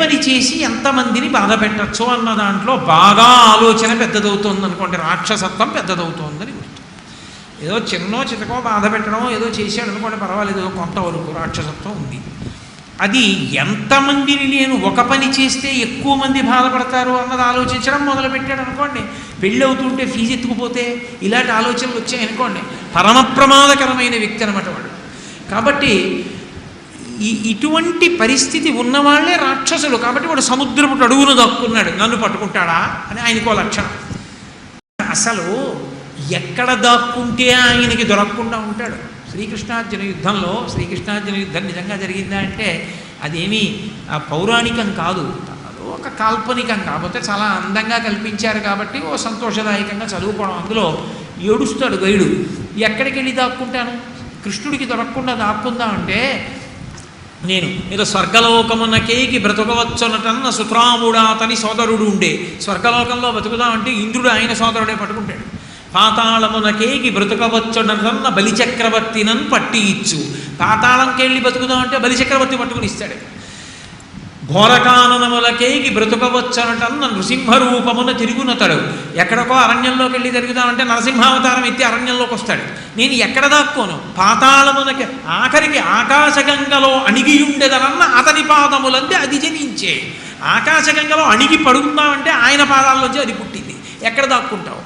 పని చేసి ఎంతమందిని బాధ పెట్టచ్చు అన్న దాంట్లో బాగా ఆలోచన పెద్దదవుతోంది అనుకోండి, రాక్షసత్వం పెద్దదవుతోందని గుర్తు. ఏదో చిన్నో చితకో బాధ పెట్టడమో ఏదో చేశాడు అనుకోండి, పర్వాలేదు, కొంతవరకు రాక్షసత్వం ఉంది. అది ఎంతమందిని నేను ఒక పని చేస్తే ఎక్కువ మంది బాధపడతారు అన్నది ఆలోచించడం మొదలుపెట్టాడు అనుకోండి, పెళ్ళి అవుతుంటే ఫీజు ఎత్తుకుపోతే ఇలాంటి ఆలోచనలు వచ్చాయనుకోండి, పరమ ప్రమాదకరమైన వ్యక్తి అనమాట వాడు. కాబట్టి ఇటువంటి పరిస్థితి ఉన్నవాళ్లే రాక్షసులు. కాబట్టి వాడు సముద్రపు అడుగును దక్కున్నాడు, నన్ను పట్టుకుంటాడా అని ఆయనకో లక్షణం. అసలు ఎక్కడ దాక్కుంటే ఆయనకి దొరకకుండా ఉంటాడు. శ్రీకృష్ణార్జున యుద్ధంలో, శ్రీకృష్ణార్జున యుద్ధం నిజంగా జరిగిందా అంటే అదేమీ పౌరాణికం కాదు, ఒక కాల్పనికం. కాకపోతే చాలా అందంగా కల్పించారు కాబట్టి ఓ సంతోషదాయకంగా చదువుకోవడం. అందులో ఏడుస్తాడు గైడు, ఎక్కడికి వెళ్ళి దాక్కుంటాను, కృష్ణుడికి దొరకకుండా దాక్కుందా అంటే, నేను ఏదో స్వర్గలోకమునకేకి బ్రతకవచ్చునటన్న సుత్రాముడా అతని సోదరుడు ఉండే, స్వర్గలోకంలో బతుకుదామంటే ఇంద్రుడు ఆయన సోదరుడే పట్టుకుంటాడు. పాతాళమునకేకి బ్రతకవచ్చునటన్న బలిచక్రవర్తినన్ పట్టి ఇచ్చు, పాతాళంకి వెళ్ళి బతుకుదామంటే బలిచక్రవర్తి పట్టుకుని ఇస్తాడు. ఘోరకాననములకేకి బ్రతుకవచ్చనటన్న నృసింహరూపమున తిరుగునతడు, ఎక్కడికో అరణ్యంలోకి వెళ్ళి తిరుగుదామంటే నరసింహావతారం ఎత్తి అరణ్యంలోకి వస్తాడు. నేను ఎక్కడ దాక్కోను, పాతాళమునకి ఆఖరికి ఆకాశగంగలో అణిగియుండెదనన్న అతని పాదములంటే అది జనించే. ఆకాశగంగలో అణిగి పడుకుందామంటే ఆయన పాదాల్లోంచి అది పుట్టింది. ఎక్కడ దాక్కుంటావు?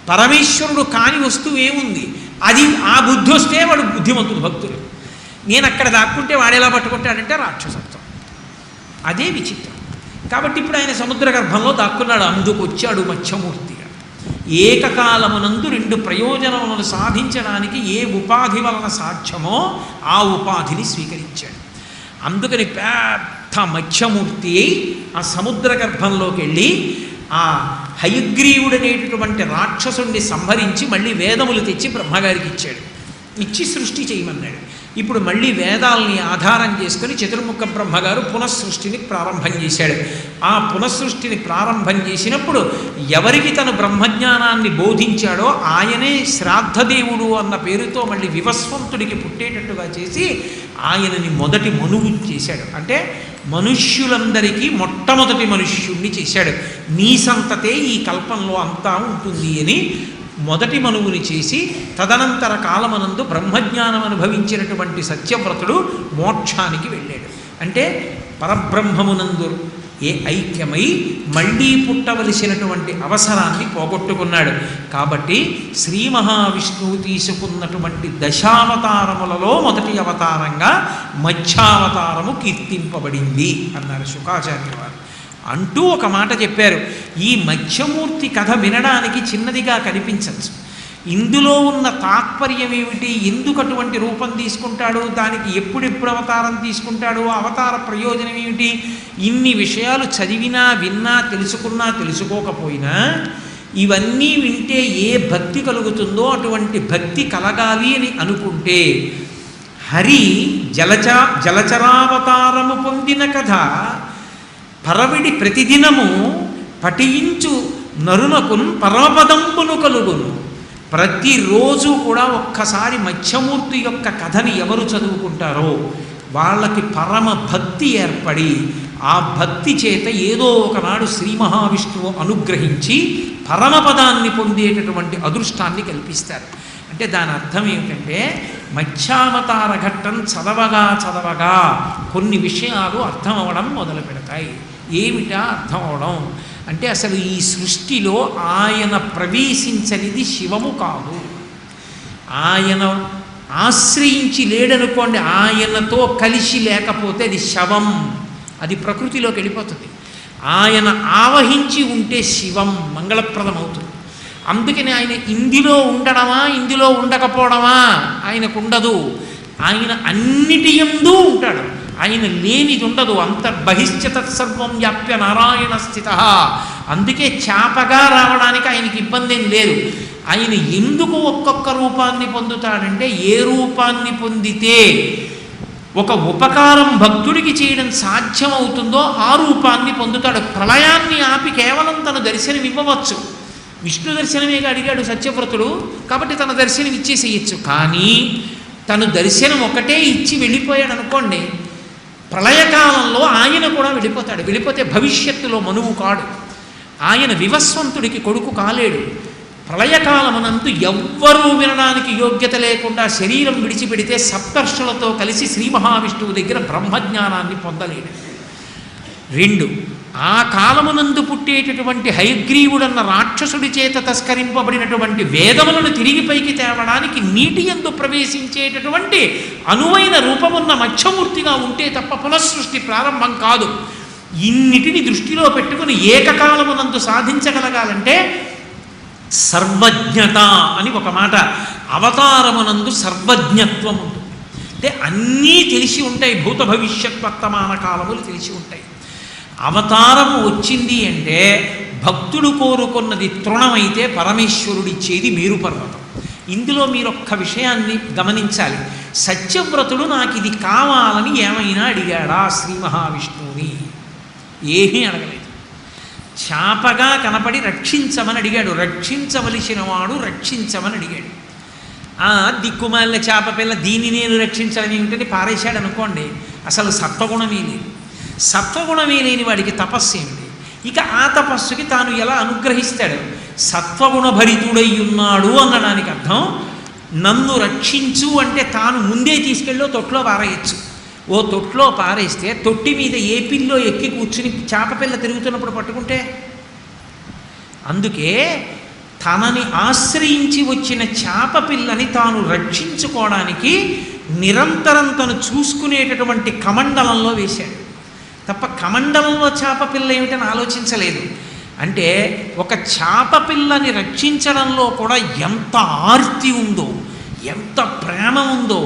పరమేశ్వరుడు కాని వస్తువు ఏముంది, అది ఆ బుద్ధి వస్తే వాడు బుద్ధిమంతుడు, భక్తుడు. నేను అక్కడ దాక్కుంటే వాడేలా పట్టుకుంటాడంటే రాక్షసత్వం. అదే విచిత్రం. కాబట్టి ఇప్పుడు ఆయన సముద్ర గర్భంలో దాక్కున్నాడు. అందుకు వచ్చాడు మత్స్యమూర్తిగా. ఏకకాలమునందు రెండు ప్రయోజనములను సాధించడానికి ఏ ఉపాధి వలన సాధ్యమో ఆ ఉపాధిని స్వీకరించాడు. అందుకని పెద్ద మత్స్యమూర్తి అయి ఆ సముద్ర గర్భంలోకి వెళ్ళి ఆ హయగ్రీవుడనేటటువంటి రాక్షసుణ్ణి సంహరించి మళ్ళీ వేదములు తెచ్చి బ్రహ్మగారికి ఇచ్చాడు. ఇచ్చి సృష్టి చేయమన్నాడు. ఇప్పుడు మళ్ళీ వేదాలని ఆధారం చేసుకుని చతుర్ముఖ బ్రహ్మగారు పునఃసృష్టిని ప్రారంభం చేశాడు. ఆ పునఃసృష్టిని ప్రారంభం చేసినప్పుడు ఎవరికి తను బ్రహ్మజ్ఞానాన్ని బోధించాడో ఆయనే శ్రాద్ధదేవుడు అన్న పేరుతో మళ్ళీ వివస్వంతుడికి పుట్టేటట్టుగా చేసి ఆయనని మొదటి మనువు చేశాడు. అంటే మనుష్యులందరికీ మొట్టమొదటి మనుష్యుణ్ణి చేశాడు. నీ సంతతే ఈ కల్పంలో అంతా ఉంటుంది అని మొదటి మనువుని చేసి తదనంతర కాలమనందు బ్రహ్మజ్ఞానం అనుభవించినటువంటి సత్యవ్రతుడు మోక్షానికి వెళ్ళాడు. అంటే పరబ్రహ్మమునందు ఐక్యమై మళ్ళీ పుట్టవలసినటువంటి అవసరాన్ని పోగొట్టుకున్నాడు. కాబట్టి శ్రీ మహావిష్ణువు తీసుకున్నటువంటి దశావతారములలో మొదటి అవతారంగా మత్స్యావతారము కీర్తింపబడింది అన్నారు శుకాచార్య వారు. అంటూ ఒక మాట చెప్పారు. ఈ మత్స్యమూర్తి కథ వినడానికి చిన్నదిగా కనిపించవచ్చు. ఇందులో ఉన్న తాత్పర్యం ఏమిటి, ఎందుకు అటువంటి రూపం తీసుకుంటాడు, దానికి ఎప్పుడెప్పుడు అవతారం తీసుకుంటాడు, అవతార ప్రయోజనం ఏమిటి, ఇన్ని విషయాలు చదివినా విన్నా తెలుసుకున్నా తెలుసుకోకపోయినా ఇవన్నీ వింటే ఏ భక్తి కలుగుతుందో అటువంటి భక్తి కలగాలి అని అనుకుంటే హరి జలచరావతారము పొందిన కథ పరవిడి ప్రతిదినము పఠించు నరునకున్ పరమపదంబును కలుగును. ప్రతిరోజు కూడా ఒక్కసారి మత్స్యమూర్తి యొక్క కథని ఎవరు చదువుకుంటారో వాళ్ళకి పరమ భక్తి ఏర్పడి ఆ భక్తి చేత ఏదో ఒకనాడు శ్రీ మహావిష్ణువు అనుగ్రహించి పరమపదాన్ని పొందేటటువంటి అదృష్టాన్ని కల్పిస్తారు. అంటే దాని అర్థం ఏమిటంటే మత్స్యావతార ఘట్టం చదవగా కొన్ని విషయాలు అర్థం అవ్వడం మొదలు పెడతాయి. ఏమిటా అర్థం అవడం అంటే అసలు ఈ సృష్టిలో ఆయన ప్రవేశించనిది శివము కాదు. ఆయన ఆశ్రయించి లేడనుకోండి, ఆయనతో కలిసి లేకపోతే అది శవం, అది ప్రకృతిలోకి వెళ్ళిపోతుంది. ఆయన ఆవహించి ఉంటే శివం మంగళప్రదం అవుతుంది. అందుకని ఆయన ఇందులో ఉండడమా ఇందులో ఉండకపోవడమా ఆయనకు ఉండదు. ఆయన అన్నిటి యందు ఉంటాడు. ఆయన లేనిది ఉండదు. అంతర్బహిశ్చ తత్సర్వం వ్యాప్య నారాయణ స్థిత. అందుకే చాపగా రావడానికి ఆయనకి ఇబ్బంది ఏం లేదు. ఆయన ఎందుకు ఒక్కొక్క రూపాన్ని పొందుతాడంటే ఏ రూపాన్ని పొందితే ఒక ఉపకారం భక్తుడికి చేయడం సాధ్యమవుతుందో ఆ రూపాన్ని పొందుతాడు. ప్రళయాన్ని ఆపి కేవలం తన దర్శనం ఇవ్వవచ్చు. విష్ణు దర్శనమేగా అడిగాడు సత్యవ్రతుడు, కాబట్టి తన దర్శనం ఇచ్చేసేయచ్చు. కానీ తను దర్శనం ఒకటే ఇచ్చి వెళ్ళిపోయాడు అనుకోండి, ప్రళయకాలంలో ఆయన కూడా వెళ్ళిపోతాడు. వెళ్ళిపోతే భవిష్యత్తులో మనువు కాడు. ఆయన వివస్వంతుడికి కొడుకు కాలేడు. ప్రళయకాలమునందు ఎవ్వరూ వినడానికి యోగ్యత లేకుండా శరీరం విడిచిపెడితే సప్తర్షులతో కలిసి శ్రీ మహావిష్ణువు దగ్గర బ్రహ్మజ్ఞానాన్ని పొందలేడు. 2, ఆ కాలమునందు పుట్టేటటువంటి హయగ్రీవుడన్న రాక్షసుడి చేత తస్కరింపబడినటువంటి వేదములను తిరిగి పైకి తేవడానికి నీటి యందు ప్రవేశించేటటువంటి అనువైన రూపమున్న మత్స్యమూర్తిగా ఉంటే తప్ప పునఃసృష్టి ప్రారంభం కాదు. ఇన్నిటిని దృష్టిలో పెట్టుకుని ఏకకాలమునందు సాధించగలగాలంటే సర్వజ్ఞత అని ఒక మాట. అవతారమునందు సర్వజ్ఞత్వం ఉంటుంది. అంటే అన్నీ తెలిసి ఉంటాయి. భూత భవిష్యత్ వర్తమాన కాలములు తెలిసి ఉంటాయి. అవతారము వచ్చింది అంటే భక్తుడు కోరుకున్నది తృణమైతే పరమేశ్వరుడిచ్చేది మేరు పర్వతం. ఇందులో మీరొక్క విషయాన్ని గమనించాలి. సత్యవ్రతుడు నాకు ఇది కావాలని ఏమైనా అడిగాడా శ్రీ మహావిష్ణువుని? ఏమీ అడగలేదు. చాపగా కనపడి రక్షించమని అడిగాడు. రక్షించవలసిన వాడు రక్షించమని అడిగాడు. దిక్కుమాలిన చేప పిల్ల దీన్ని నేను రక్షించాలని ఏమిటని పారేశాడు అనుకోండి, అసలు సత్వగుణమే లేదు. సత్వగుణమే లేని వాడికి తపస్సు ఏమిటి? ఇక ఆ తపస్సుకి తాను ఎలా అనుగ్రహిస్తాడు? సత్వగుణ భరితుడై ఉన్నాడు అనడానికి అర్థం నన్ను రక్షించు అంటే తాను ముందే తీసుకెళ్ళి తొట్లో పారేయచ్చు. ఓ తొట్లో పారేస్తే తొట్టి మీద ఏ పిల్లో ఎక్కి కూర్చుని చేప పిల్ల తిరుగుతున్నప్పుడు పట్టుకుంటే, అందుకే తనని ఆశ్రయించి వచ్చిన చేప పిల్లని తాను రక్షించుకోవడానికి నిరంతరం తను చూసుకునేటటువంటి కమండలంలో వేశాడు తప్ప కమండలంలో చేప పిల్ల ఏమిటని ఆలోచించలేదు. అంటే ఒక చేప పిల్లని రక్షించడంలో కూడా ఎంత ఆర్తి ఉందో, ఎంత ప్రేమ ఉందో,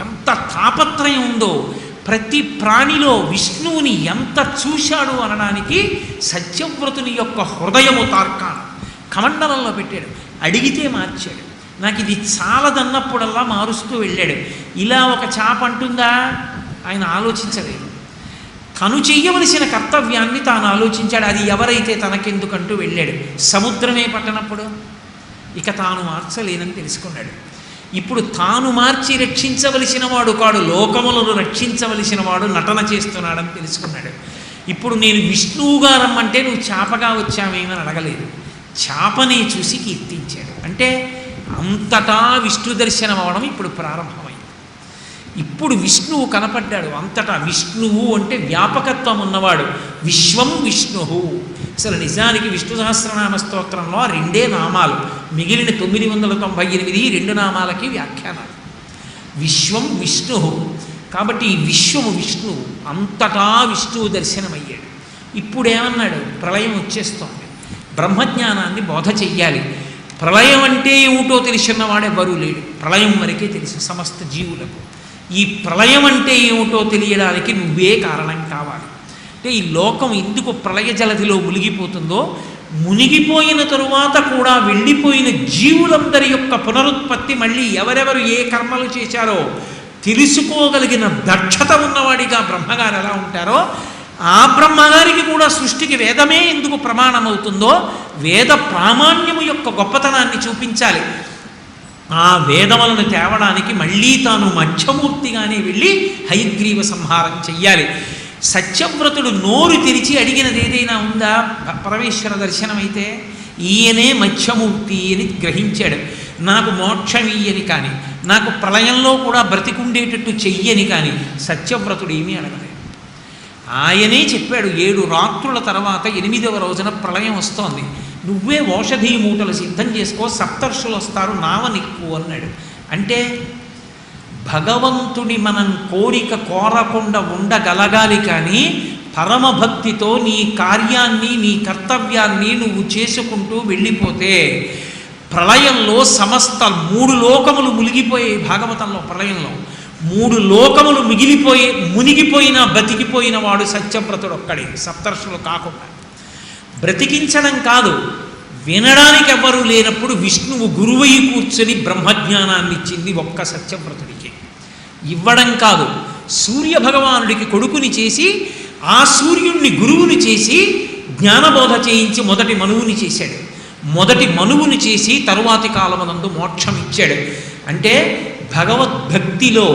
ఎంత తాపత్రయం ఉందో, ప్రతి ప్రాణిలో విష్ణువుని ఎంత చూశాడు అనడానికి సత్యవ్రతుని యొక్క హృదయము తార్కాణం కమండలంలో పెట్టాడు. అడిగితే మార్చాడు. నాకు ఇది చాలదన్నప్పుడల్లా మారుస్తూ వెళ్ళాడు. ఇలా ఒక చేప అంటుందా ఆయన ఆలోచించలేదు. తను చెయ్యవలసిన కర్తవ్యాన్ని తాను ఆలోచించాడు. అది ఎవరైతే తనకెందుకంటూ వెళ్ళాడు. సముద్రమే పట్టనప్పుడు ఇక తాను మార్చలేనని తెలుసుకున్నాడు. ఇప్పుడు తాను మార్చి రక్షించవలసిన వాడు కాడు, లోకములను రక్షించవలసిన వాడు నటన చేస్తున్నాడని తెలుసుకున్నాడు. ఇప్పుడు నేను విష్ణువుగా రమ్మంటే నువ్వు చేపగా వచ్చావేమని అడగలేదు, చేపనే చూసి కీర్తించాడు. అంటే అంతటా విష్ణు దర్శనం అవడం ఇప్పుడు ప్రారంభమైంది. ఇప్పుడు విష్ణువు కనపడ్డాడు అంతటా. విష్ణువు అంటే వ్యాపకత్వం ఉన్నవాడు. విశ్వం విష్ణువు. అసలు నిజానికి విష్ణు సహస్రనామ స్తోత్రంలో 2 నామాలు, మిగిలిన 998 2 నామాలకి వ్యాఖ్యానాలు. విశ్వం విష్ణువు కాబట్టి ఈ విశ్వము విష్ణువు, అంతటా విష్ణువు దర్శనమయ్యాడు. ఇప్పుడేమన్నాడు? ప్రళయం వచ్చేస్తోంది, బ్రహ్మజ్ఞానాన్ని బోధ చెయ్యాలి. ప్రళయం అంటే ఏమిటో తెలిసినవాడెవరూ లేడు. ప్రళయం వరకే తెలుసు సమస్త జీవులకు. ఈ ప్రళయం అంటే ఏమిటో తెలియడానికి నువ్వే కారణం కావాలి. అంటే ఈ లోకం ఎందుకు ప్రళయ జలధిలో మునిగిపోతుందో, మునిగిపోయిన తరువాత కూడా వెళ్ళిపోయిన జీవులందరి యొక్క పునరుత్పత్తి మళ్ళీ ఎవరెవరు ఏ కర్మలు చేశారో తెలుసుకోగలిగిన దక్షత ఉన్నవాడిగా బ్రహ్మగారు ఎలా ఉంటారో, ఆ బ్రహ్మగారికి కూడా సృష్టికి వేదమే ఎందుకు ప్రమాణమవుతుందో వేద ప్రామాణ్యము యొక్క గొప్పతనాన్ని చూపించాలి. ఆ వేదములను తేవడానికి మళ్ళీ తాను మత్స్యమూర్తిగానే వెళ్ళి హయగ్రీవ సంహారం చెయ్యాలి. సత్యవ్రతుడు నోరు తెరిచి అడిగినది ఏదైనా ఉందా? పరమేశ్వర దర్శనమైతే ఈయనే మత్స్యమూర్తి అని గ్రహించాడు. నాకు మోక్షం ఇయ్యని కానీ, నాకు ప్రళయంలో కూడా బ్రతికుండేటట్టు చెయ్యని కానీ సత్యవ్రతుడు ఏమీ అడగలేదు. ఆయనే చెప్పాడు 7 రాత్రుల తర్వాత 8వ రోజున ప్రళయం వస్తోంది, నువ్వే ఔషధీ మూటలు సిద్ధం చేసుకో, సప్తర్షులు వస్తారు, నావ నిక్కు అన్నాడు. అంటే భగవంతుని మనం కోరకుండా ఉండగలగాలి. కానీ పరమభక్తితో నీ కార్యాన్ని నీ కర్తవ్యాన్ని నువ్వు చేసుకుంటూ వెళ్ళిపోతే ప్రళయంలో సమస్త 3 లోకములు మునిగిపోయే. భాగవతంలో ప్రళయంలో 3 లోకములు మునిగిపోయినా బ్రతికిపోయిన వాడు సత్యవ్రతుడు ఒక్కడే, సప్తర్షులు కాకుండా. బ్రతికించడం కాదు, వినడానికి ఎవ్వరూ లేనప్పుడు విష్ణువు గురువై కూర్చొని బ్రహ్మజ్ఞానాన్ని ఇచ్చింది ఒక్క సత్యవ్రతుడికి. ఇవ్వడం కాదు, సూర్యభగవానుడికి కొడుకుని చేసి ఆ సూర్యుణ్ణి గురువుని చేసి జ్ఞానబోధ చేయించి మొదటి మనువుని చేశాడు. మొదటి మనువుని చేసి తరువాతి కాలమునందు మోక్షం ఇచ్చాడు. అంటే భగవద్భక్తిలో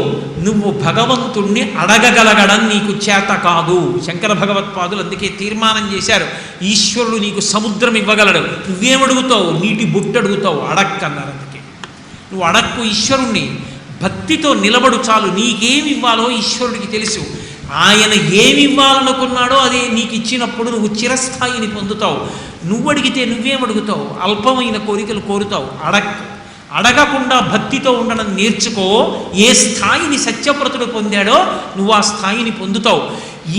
నువ్వు భగవంతుణ్ణి అడగగలగడం నీకు చేత కాదు. శంకర భగవత్పాదులు అందుకే తీర్మానం చేశారు, ఈశ్వరుడు నీకు సముద్రం ఇవ్వగలడు, నువ్వేమడుగుతావు? నీటి బుట్ట అడుగుతావు, అడక్కన్నారు. అందుకే నువ్వు అడక్కు ఈశ్వరుణ్ణి, భక్తితో నిలబడు చాలు. నీకేమి ఇవ్వాలో ఈశ్వరుడికి తెలుసు. ఆయన ఏమి ఇవ్వాలనుకున్నాడో అదే నీకు ఇచ్చినప్పుడు నువ్వు చిరస్థాయిని పొందుతావు. నువ్వు అడిగితే నువ్వేమడుగుతావు? అల్పమైన కోరికలు కోరుతావు. అడగకుండా భక్తితో ఉండడం నేర్చుకో. ఏ స్థాయిని సత్యవ్రతుడు పొందాడో నువ్వు ఆ స్థాయిని పొందుతావు.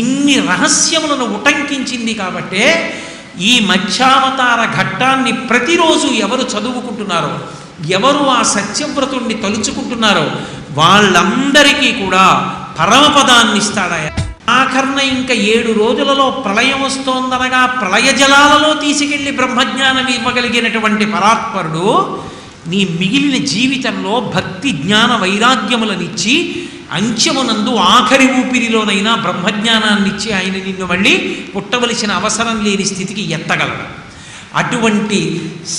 ఇన్ని రహస్యములను ఉటంకించింది కాబట్టే ఈ మధ్యావతార ఘట్టాన్ని ప్రతిరోజు ఎవరు చదువుకుంటున్నారో, ఎవరు ఆ సత్యవ్రతుణ్ణి తలుచుకుంటున్నారో వాళ్ళందరికీ కూడా పరమపదాన్ని ఇస్తాడాయ. ఆఖరణ ఇంకా 7 రోజులలో ప్రళయం వస్తోందనగా ప్రళయ జలాలలో తీసుకెళ్లి బ్రహ్మజ్ఞానం ఇవ్వగలిగినటువంటి పరాత్పరుడు నీ మిగిలిన జీవితంలో భక్తి జ్ఞాన వైరాగ్యములనిచ్చి అంత్యమునందు ఆఖరి ఊపిరిలోనైనా బ్రహ్మజ్ఞానాన్నిచ్చి ఆయన నిన్ను మళ్ళీ పుట్టవలసిన అవసరం లేని స్థితికి ఎత్తగలడు. అటువంటి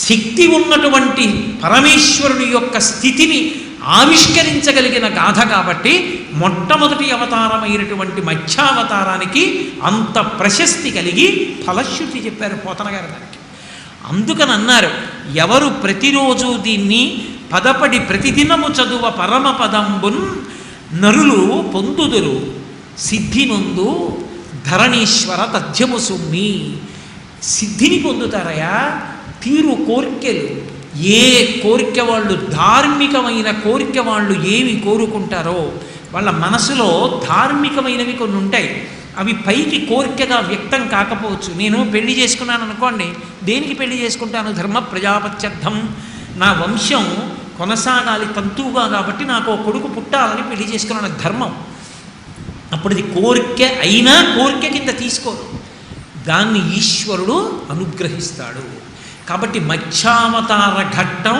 శక్తి ఉన్నటువంటి పరమేశ్వరుని యొక్క స్థితిని ఆవిష్కరించగలిగిన గాథ కాబట్టి మొట్టమొదటి అవతారమైనటువంటి మత్స్యావతారానికి అంత ప్రశస్తి కలిగి ఫలశ్రుతి చెప్పారు పోతన గారు దానికి. అందుకని అన్నారు, ఎవరు ప్రతిరోజు దీన్ని పదపడి ప్రతిదినము చదువ పరమపదంబున్ నరులు పొందుదురు సిద్ధి ముందు ధరణీశ్వర తథ్యము సుమ్మి. సిద్ధిని పొందుతారయా తీరు కోర్కెలు. ఏ కోరిక వాళ్ళు, ధార్మికమైన కోరిక వాళ్ళు ఏమి కోరుకుంటారో వాళ్ళ మనసులో ధార్మికమైనవి కొన్ని ఉంటాయి. అవి పైకి కోరికగా వ్యక్తం కాకపోవచ్చు. నేను పెళ్లి చేసుకున్నాను అనుకోండి, దేనికి పెళ్లి చేసుకుంటాను? ధర్మ ప్రజాపత్యర్థం, నా వంశం కొనసాగాలి తంతువుగా, కాబట్టి నాకు ఒక కొడుకు పుట్టాలని పెళ్లి చేసుకున్నాను, ధర్మం. అప్పుడు ఇది కోరిక అయినా కోరిక కింద తీసుకోరు, దాన్ని ఈశ్వరుడు అనుగ్రహిస్తాడు. కాబట్టి మత్స్యావతార ఘట్టం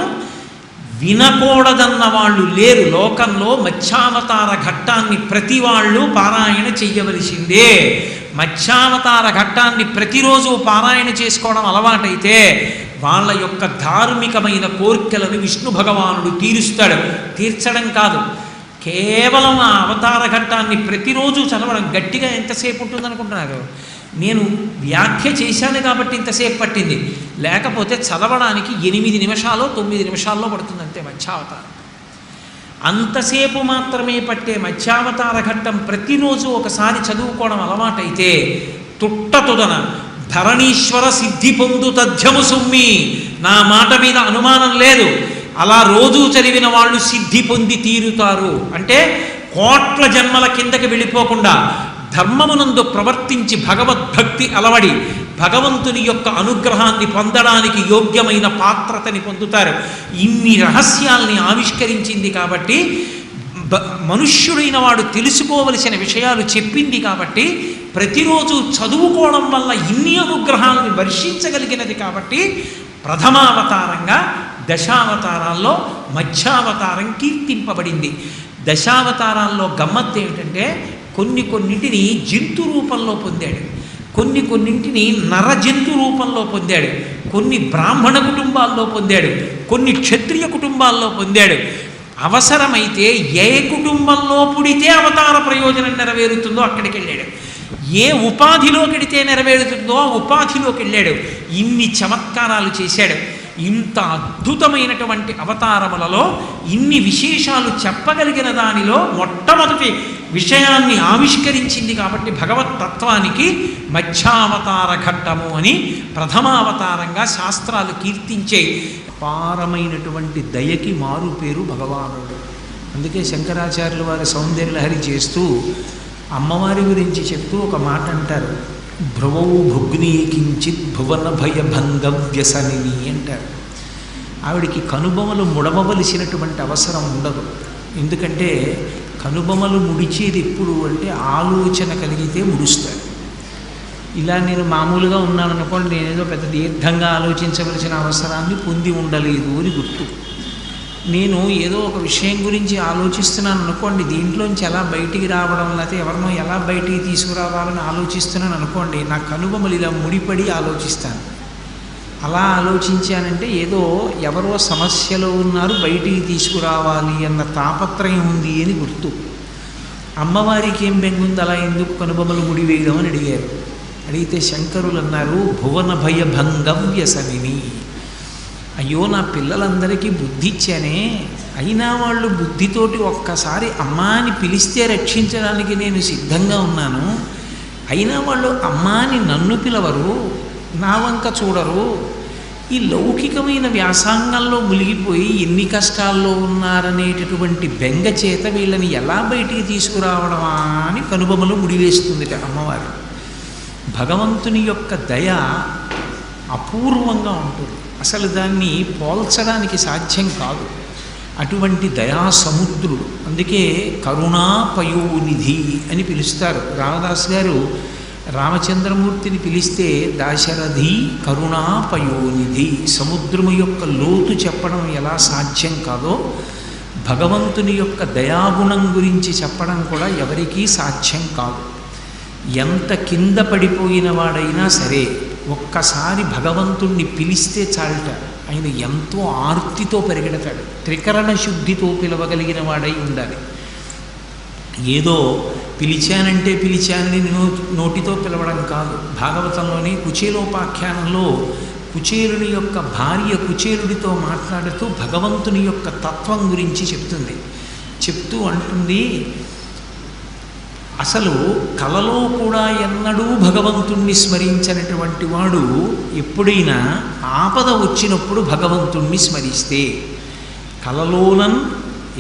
వినకూడదన్న వాళ్ళు లేరు లోకంలో. మత్స్యావతార ఘట్టాన్ని ప్రతి వాళ్ళు పారాయణ చెయ్యవలసిందే. మత్స్యావతార ఘట్టాన్ని ప్రతిరోజు పారాయణ చేసుకోవడం అలవాటైతే వాళ్ళ యొక్క ధార్మికమైన కోరికలను విష్ణు భగవానుడు తీరుస్తాడు. తీర్చడం కాదు, కేవలం ఆ అవతార ఘట్టాన్ని ప్రతిరోజు చదవడం. గట్టిగా ఎంతసేపు ఉంటుందనుకుంటున్నారు? నేను వ్యాఖ్య చేశాను కాబట్టి ఇంతసేపు పట్టింది, లేకపోతే చదవడానికి 8 నిమిషాలు 9 నిమిషాల్లో పడుతుంది అంతే మత్స్యావతారం. అంతసేపు మాత్రమే పట్టే మత్స్యావతార ఘట్టం ప్రతిరోజు ఒకసారి చదువుకోవడం అలవాటైతే తుట్టతుదన ధరణీశ్వర సిద్ధి పొందు తథ్యము సుమ్మి. నా మాట మీద అనుమానం లేదు, అలా రోజు చదివిన వాళ్ళు సిద్ధి పొంది తీరుతారు. అంటే కోట్ల జన్మల కిందకి వెళ్ళిపోకుండా ధర్మమునందు ప్రవర్తించి భగవద్భక్తి అలవడి భగవంతుని యొక్క అనుగ్రహాన్ని పొందడానికి యోగ్యమైన పాత్రతని పొందుతారు. ఇన్ని రహస్యాల్ని ఆవిష్కరించింది కాబట్టి, మనుష్యుడైన వాడు తెలుసుకోవలసిన విషయాలు చెప్పింది కాబట్టి, ప్రతిరోజు చదువుకోవడం వల్ల ఇన్ని అనుగ్రహాలను వర్షించగలిగినది కాబట్టి ప్రథమావతారంగా దశావతారాల్లో మత్స్యావతారం కీర్తింపబడింది. దశావతారాల్లో గమ్మత్తు ఏమిటంటే కొన్నింటిని జంతు రూపంలో పొందాడు, కొన్నింటిని నర జంతు రూపంలో పొందాడు, కొన్ని బ్రాహ్మణ కుటుంబాల్లో పొందాడు, కొన్ని క్షత్రియ కుటుంబాల్లో పొందాడు. అవసరమైతే ఏ కుటుంబంలో పుడితే అవతార ప్రయోజనం నెరవేరుతుందో అక్కడికి వెళ్ళాడు, ఏ ఉపాధిలోకి వెడితే నెరవేరుతుందో ఆ ఉపాధిలోకి వెళ్ళాడు. ఇన్ని చమత్కారాలు చేశాడు. ఇంత అద్భుతమైనటువంటి అవతారములలో ఇన్ని విశేషాలు చెప్పగలిగిన దానిలో మొట్టమొదటి విషయాన్ని ఆవిష్కరించింది కాబట్టి భగవత్తత్వానికి మత్స్యావతార ఘట్టము అని ప్రథమావతారంగా శాస్త్రాలు కీర్తించాయి. అపారమైనటువంటి దయకి మారు పేరు భగవానుడు. అందుకే శంకరాచార్యులు వారి సౌందర్యలహరి చేస్తూ అమ్మవారి గురించి చెప్తూ ఒక మాట అంటారు, భ్రువౌ భుగ్నీ కించిత్ భువన భయభంగ వ్యసనిని అంటారు. ఆవిడికి కనుబొమలు ముడవవలసినటువంటి అవసరం ఉండదు. ఎందుకంటే కనుబొమలు ముడిచేది ఎప్పుడు అంటే ఆలోచన కలిగితే ముడుస్తారు. ఇలా నేను మామూలుగా ఉన్నాను అనుకోండి, నేనేదో పెద్ద దీర్ఘంగా ఆలోచించవలసిన అవసరాన్ని పొంది ఉండలేదు అని గుర్తు. నేను ఏదో ఒక విషయం గురించి ఆలోచిస్తున్నాను అనుకోండి, దీంట్లోంచి ఎలా బయటికి రావడం, లేకపోతే ఎవరినో ఎలా బయటికి తీసుకురావాలని ఆలోచిస్తున్నాను అనుకోండి, నా కనుబొమలు ఇలా ముడిపడి ఆలోచిస్తాను. అలా ఆలోచించానంటే ఏదో ఎవరో సమస్యలో ఉన్నారు, బయటికి తీసుకురావాలి అన్న తాపత్రయం ఉంది అని గుర్తు. అమ్మవారికి ఏం బెంగుంది, అలా ఎందుకు కనుబొమ్మలు ముడి వేయడం అని అడిగారు. అడిగితే శంకరులు అన్నారు, భువన భయ భంగవ్యసనిని. అయ్యో, నా పిల్లలందరికీ బుద్ధి ఇచ్చానే, అయినా వాళ్ళు బుద్ధితోటి ఒక్కసారి అమ్మా అని పిలిస్తే రక్షించడానికి నేను సిద్ధంగా ఉన్నాను, అయినా వాళ్ళు అమ్మా అని నన్ను పిలవరు, నా వంక చూడరు. ఈ లౌకికమైన వ్యాసంగంలో మునిగిపోయి ఎన్ని కష్టాల్లో ఉన్నారనేటటువంటి బెంగ చేత వీళ్ళని ఎలా బయటికి తీసుకురావడమా అని కనుబొమ్మలు ముడివేస్తుంది అమ్మవారు. భగవంతుని యొక్క దయ అపూర్వంగా ఉంటుంది, అసలు దాన్ని పోల్చడానికి సాధ్యం కాదు. అటువంటి దయా సముద్రుడు, అందుకే కరుణాపయోనిధి అని పిలుస్తారు. రామదాస్ గారు రామచంద్రమూర్తిని పిలిస్తే దాశరథి కరుణాపయోనిధి. సముద్రము యొక్క లోతు చెప్పడం ఎలా సాధ్యం కాదో, భగవంతుని యొక్క దయాగుణం గురించి చెప్పడం కూడా ఎవరికీ సాధ్యం కాదు. ఎంత కింద పడిపోయిన వాడైనా సరే ఒక్కసారి భగవంతుణ్ణి పిలిస్తే చాలుట, ఆయన ఎంతో ఆర్తితో పరిగెడతాడు. త్రికరణ శుద్ధితో పిలవగలిగిన వాడై ఉండాలి. ఏదో పిలిచానంటే పిలిచానని నోటితో పిలవడం కాదు. భాగవతంలోని కుచేలోపాఖ్యానంలో కుచేలుని యొక్క భార్య కుచేలుడితో మాట్లాడుతూ భగవంతుని యొక్క తత్వం గురించి చెప్తుంది. చెప్తూ అంటుంది, అసలు కలలో కూడా ఎన్నడూ భగవంతుణ్ణి స్మరించినటువంటి వాడు ఎప్పుడైనా ఆపద వచ్చినప్పుడు భగవంతుణ్ణి స్మరిస్తే, కలలోనన్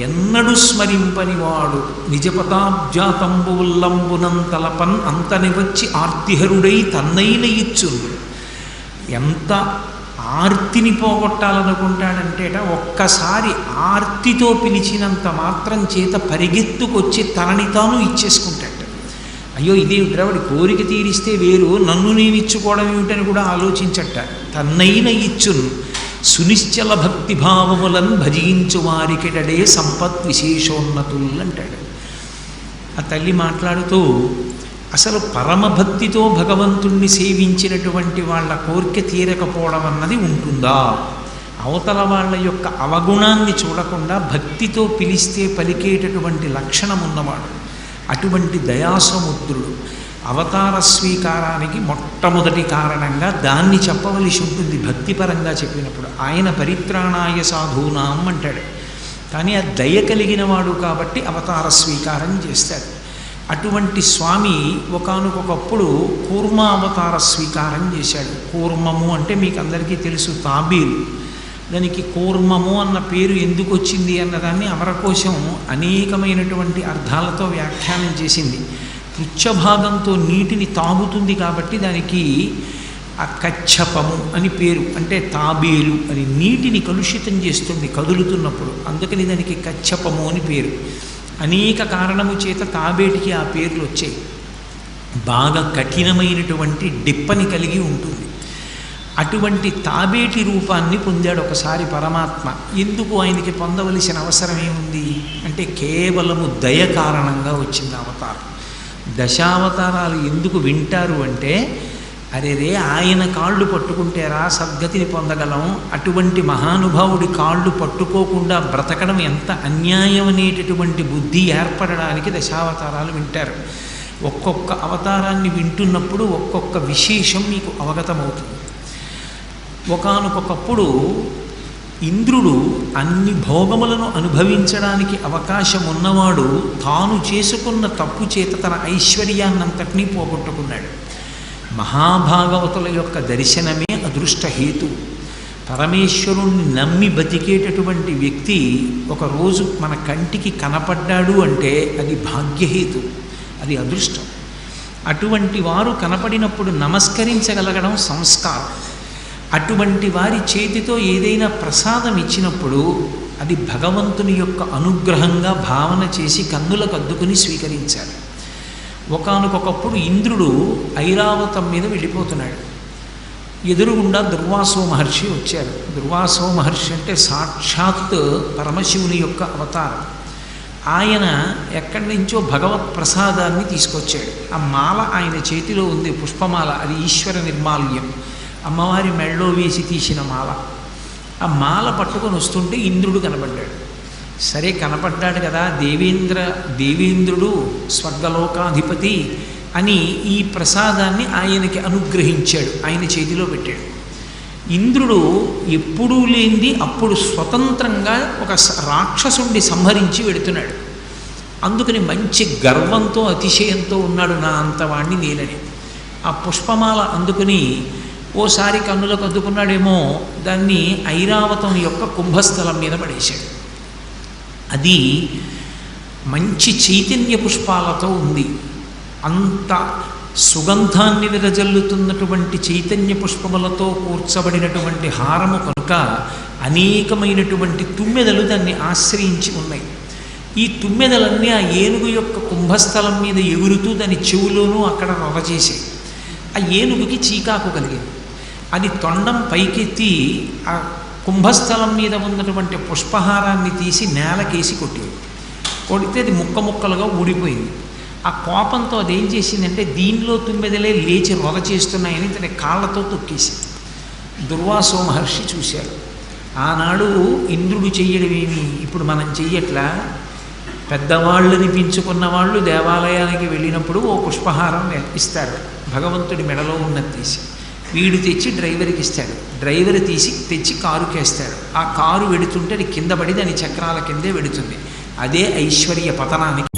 ఎన్నడు స్మరింపనివాడు నిజపతాబ్జాతంబుల్లంబునంతలపన్ అంతని వచ్చి ఆర్తిహరుడై తన్నైన ఇచ్చును. ఎంత ఆర్తిని పోగొట్టాలనుకుంటాడంటేట, ఒక్కసారి ఆర్తితో పిలిచినంత మాత్రం చేత పరిగెత్తుకొచ్చి తనని తాను ఇచ్చేసుకుంటాడు. అయ్యో, ఇదే ద్రవడి కోరిక తీరిస్తే వేరు, నన్ను నేను ఇచ్చుకోవడం ఏమిటని కూడా ఆలోచించట. తన్నైన ఇచ్చును సునిశ్చల భక్తిభావములను భజించు వారికిడడే సంపత్ విశేషోన్నతులు అంటాడు. ఆ తల్లి మాట్లాడుతూ, అసలు పరమభక్తితో భగవంతుణ్ణి సేవించినటువంటి వాళ్ళ కోరిక తీరకపోవడం అన్నది ఉంటుందా? అవతల వాళ్ళ యొక్క అవగుణాన్ని చూడకుండా భక్తితో పిలిస్తే పలికేటటువంటి లక్షణం ఉన్నవాడు. అటువంటి దయాసముద్రుడు. అవతార స్వీకారానికి మొట్టమొదటి కారణంగా దాన్ని చెప్పవలసి ఉంటుంది భక్తిపరంగా చెప్పినప్పుడు. ఆయన పరిత్రాణాయ సాధూనాం అంటాడు, కానీ ఆ దయ కలిగిన వాడు కాబట్టి అవతార స్వీకారం చేస్తాడు. అటువంటి స్వామి ఒకానొకప్పుడు కూర్మావతార స్వీకారం చేశాడు. కూర్మము అంటే మీకు అందరికీ తెలుసు, తాబేలు. దానికి కూర్మము అన్న పేరు ఎందుకు వచ్చింది అన్నదాన్ని అమరకోశం అనేకమైనటువంటి అర్థాలతో వ్యాఖ్యానం చేసింది. పృచ్ఛభాగంతో నీటిని తాగుతుంది కాబట్టి దానికి ఆ కచ్చపము అని పేరు, అంటే తాబేలు అని. నీటిని కలుషితం చేస్తుంది కదులుతున్నప్పుడు, అందుకని దానికి కచ్చపము అని పేరు. అనేక కారణము చేత తాబేటికి ఆ పేర్లు వచ్చాయి. బాగా కఠినమైనటువంటి డిప్పని కలిగి ఉంటుంది. అటువంటి తాబేటి రూపాన్ని పొందాడు ఒకసారి పరమాత్మ. ఎందుకు ఆయనకి పొందవలసిన అవసరం ఏముంది అంటే, కేవలము దయ కారణంగా వచ్చింది అవతారం. దశావతారాలు ఎందుకు వింటారు అంటే, అరే ఆయన కాళ్ళు పట్టుకుంటేరా సద్గతిని పొందగలం, అటువంటి మహానుభావుడి కాళ్ళు పట్టుకోకుండా బ్రతకడం ఎంత అన్యాయం అనేటటువంటి బుద్ధి ఏర్పడడానికి దశావతారాలు వింటారు. ఒక్కొక్క అవతారాన్ని వింటున్నప్పుడు ఒక్కొక్క విశేషం మీకు అవగతమవుతుంది. ఒకానొకప్పుడు ఇంద్రుడు అన్ని భోగములను అనుభవించడానికి అవకాశం ఉన్నవాడు తాను చేసుకున్న తప్పు చేత తన ఐశ్వర్యాన్నంతటినీ పోగొట్టుకున్నాడు. మహాభాగవతుల యొక్క దర్శనమే అదృష్టహేతు. పరమేశ్వరుణ్ణి నమ్మి బతికేటటువంటి వ్యక్తి ఒకరోజు మన కంటికి కనపడ్డాడు అంటే అది భాగ్యహేతు, అది అదృష్టం. అటువంటి వారు కనపడినప్పుడు నమస్కరించగలగడం సంస్కారం. అటువంటి వారి చేతితో ఏదైనా ప్రసాదం ఇచ్చినప్పుడు అది భగవంతుని యొక్క అనుగ్రహంగా భావన చేసి కన్నులకు అద్దుకుని స్వీకరించాలి. ఒకానొకప్పుడు ఇంద్రుడు ఐరావతం మీద వెళ్ళిపోతున్నాడు. ఎదురుగుండా దుర్వాసో మహర్షి వచ్చారు. దుర్వాసో మహర్షి అంటే సాక్షాత్ పరమశివుని యొక్క అవతారం. ఆయన ఎక్కడి నుంచో భగవత్ ప్రసాదాన్ని తీసుకొచ్చాడు. ఆ మాల ఆయన చేతిలో ఉంది, పుష్పమాల, అది ఈశ్వర నిర్మాల్యం. ఆ అమ్మవారి మెళ్ళో వేసి తీసిన మాల. ఆ మాల పట్టుకొని వస్తుంటే ఇంద్రుడు కనపడ్డాడు. సరే కనపడ్డాడు కదా, దేవేంద్రుడు స్వర్గలోకాధిపతి అని ఈ ప్రసాదాన్ని ఆయనకి అనుగ్రహించాడు, ఆయన చేతిలో పెట్టాడు. ఇంద్రుడు ఎప్పుడూ లేనిది అప్పుడు స్వతంత్రంగా ఒక రాక్షసుండి సంహరించి వెడుతున్నాడు. అందుకని మంచి గర్వంతో అతిశయంతో ఉన్నాడు, నా అంతవాణ్ణి నేనని. ఆ పుష్పమాల అందుకుని ఓసారి కన్నులకు అద్దుకున్నాడేమో, దాన్ని ఐరావతం యొక్క కుంభస్థలం మీద పడేశాడు. అది మంచి చైతన్య పుష్పాలతో ఉంది. అంత సుగంధాన్ని విరజల్లుతున్నటువంటి చైతన్య పుష్పములతో కూర్చబడినటువంటి హారము కనుక అనేకమైనటువంటి తుమ్మెదలు దాన్ని ఆశ్రయించి ఉన్నాయి. ఈ తుమ్మెదలన్నీ ఆ ఏనుగు యొక్క కుంభస్థలం మీద ఎగురుతూ దాని చెవులోనూ అక్కడ రవ చేసాయి. ఆ ఏనుగుకి చీకాకు కలిగింది. అది తొండం పైకెత్తి ఆ కుంభస్థలం మీద ఉన్నటువంటి పుష్పహారాన్ని తీసి నేలకేసి కొడితే అది ముక్కలుగా ఊడిపోయింది. ఆ కోపంతో అదేం చేసిందంటే దీనిలో తుమ్మెదలే లేచి రొద చేస్తున్నాయని తన కాళ్ళతో తొక్కేసింది. దుర్వాసో మహర్షి చూశారు. ఆనాడు ఇంద్రుడు చెయ్యడమేమి ఇప్పుడు మనం చెయ్యట్లా? పెద్దవాళ్ళని పెంచుకున్న వాళ్ళు దేవాలయానికి వెళ్ళినప్పుడు ఓ పుష్పహారం ఇస్తారు, భగవంతుడి మెడలో ఉన్నది తీసి. వీడు తెచ్చి డ్రైవర్కి ఇస్తాడు, డ్రైవర్ తెచ్చి కారుకేస్తాడు. ఆ కారు వెడుతుంటే అది కింద పడి దాని చక్రాల కిందే వెడుతుంది. అదే ఐశ్వర్య పతనానికి